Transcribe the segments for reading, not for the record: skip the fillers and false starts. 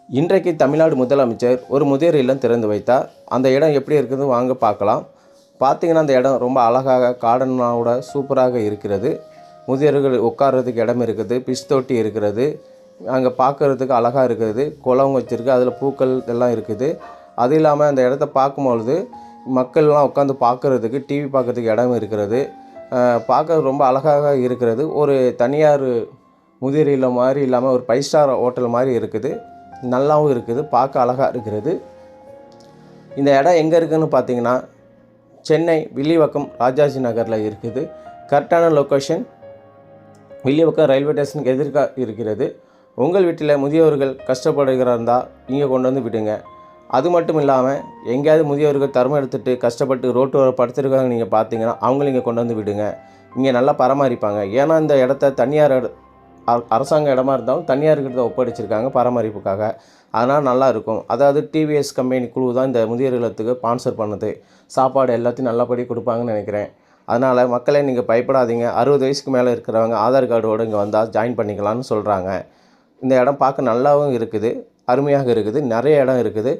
இன்றைக்கு தமிழ்நாடு முதலமைச்சர் ஒரு முதியோர் இல்லம் திறந்து வைத்தார். அந்த இடம் எப்படி இருக்குது வாங்க பார்க்கலாம். பார்த்தீங்கன்னா அந்த இடம் ரொம்ப அழகாக கார்டனோட சூப்பராக இருக்கிறது. முதியோர்கள் உட்கார்றதுக்கு இடம் இருக்குது, பிஸ் தொட்டி இருக்கிறது, அங்கே பார்க்குறதுக்கு அழகாக இருக்குது, குளம் வச்சுருக்கு, அதில் பூக்கள் எல்லாம் இருக்குது. அது இல்லாமல் அந்த இடத்த பார்க்கும்பொழுது மக்கள்லாம் உட்காந்து பார்க்குறதுக்கு, டிவி பார்க்குறதுக்கு இடம் இருக்கிறது. பார்க்க ரொம்ப அழகாக இருக்கிறது. ஒரு தனியார் முதியோர் இல்லம் மாதிரி இல்லாமல் ஒரு 5 ஸ்டார் ஹோட்டல் மாதிரி இருக்குது. நல்லாவும் இருக்குது, பார்க்க அழகாக இருக்கிறது. இந்த இடம் எங்கே இருக்குதுன்னு பார்த்தீங்கன்னா சென்னை வில்லிவாக்கம் ராஜாஜி நகரில் இருக்குது. கரெக்டான லொக்கேஷன் வில்லிவாக்கம் ரயில்வே ஸ்டேஷனுக்கு எதிர்க்க இருக்கிறது. உங்கள் வீட்டில் முதியோர்கள் கஷ்டப்படுகிறதா இங்கே கொண்டு வந்து விடுங்க. அது மட்டும் இல்லாமல் எங்கேயாவது முதியோர்கள் தர்மம் எடுத்துகிட்டு கஷ்டப்பட்டு ரோட்டு படுத்துருக்காங்க நீங்கள் பார்த்தீங்கன்னா அவங்களும் இங்கே கொண்டு வந்து விடுங்க. இங்கே நல்லா பராமரிப்பாங்க. ஏன்னா இந்த இடத்த தனியார் அரசாங்க இடமா இருந்தாலும் தனியார்கிட்ட ஒப்படைச்சிருக்காங்க பராமரிப்புக்காக. அதனால் நல்லா இருக்கும். அதாவது டிவிஎஸ் கம்பெனி குழு தான் இந்த முதியோர் இல்லத்துக்கு ஸ்பான்சர் பண்ணுது. சாப்பாடு எல்லாத்தையும் நல்லபடி கொடுப்பாங்கன்னு நினைக்கிறேன். அதனால் மக்களே நீங்கள் பயப்படாதீங்க. 60 வயசுக்கு மேலே இருக்கிறவங்க ஆதார் கார்டோடு இங்கே வந்தால் ஜாயின் பண்ணிக்கலாம்னு சொல்கிறாங்க. இந்த இடம் பார்க்க நல்லாவும் இருக்குது, அருமையாக இருக்குது. நிறைய இடம் இருக்குது.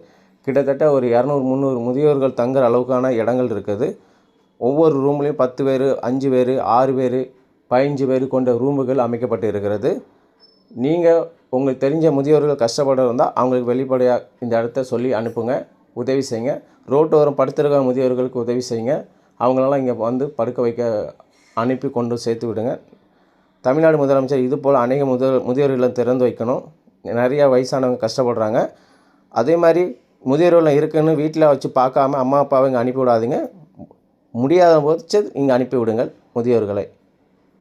கிட்டத்தட்ட ஒரு 200-300 முதியோர்கள் தங்குற அளவுக்கான இடங்கள் இருக்குது. ஒவ்வொரு ரூம்லேயும் 10 பேர், 5 பேர், 6 பேர், 15 பேர் கொண்ட ரூமுகள் அமைக்கப்பட்டு இருக்கிறது. நீங்கள் உங்களுக்கு தெரிஞ்ச முதியோர்கள் கஷ்டப்பட இருந்தால் அவங்களுக்கு வெளிப்படையாக இந்த இடத்த சொல்லி அனுப்புங்க, உதவி செய்யுங்க. ரோட்டோரம் படுத்திருக்க முதியோர்களுக்கு உதவி செய்யுங்க. அவங்களெல்லாம் இங்கே வந்து படுக்க வைக்க அனுப்பி கொண்டு சேர்த்து விடுங்க. தமிழ்நாடு முதலமைச்சர் இதுபோல் அநேக முதியோர்களை திறந்து வைக்கணும். நிறையா வயசானவங்க கஷ்டப்படுறாங்க. அதே மாதிரி முதியோர்கள் இருக்குன்னு வீட்டில் வச்சு பார்க்காம அம்மா அப்பாவை இங்கே அனுப்பி விடாதீங்க. முடியாத போது இங்கே அனுப்பி விடுங்கள் முதியோர்களை.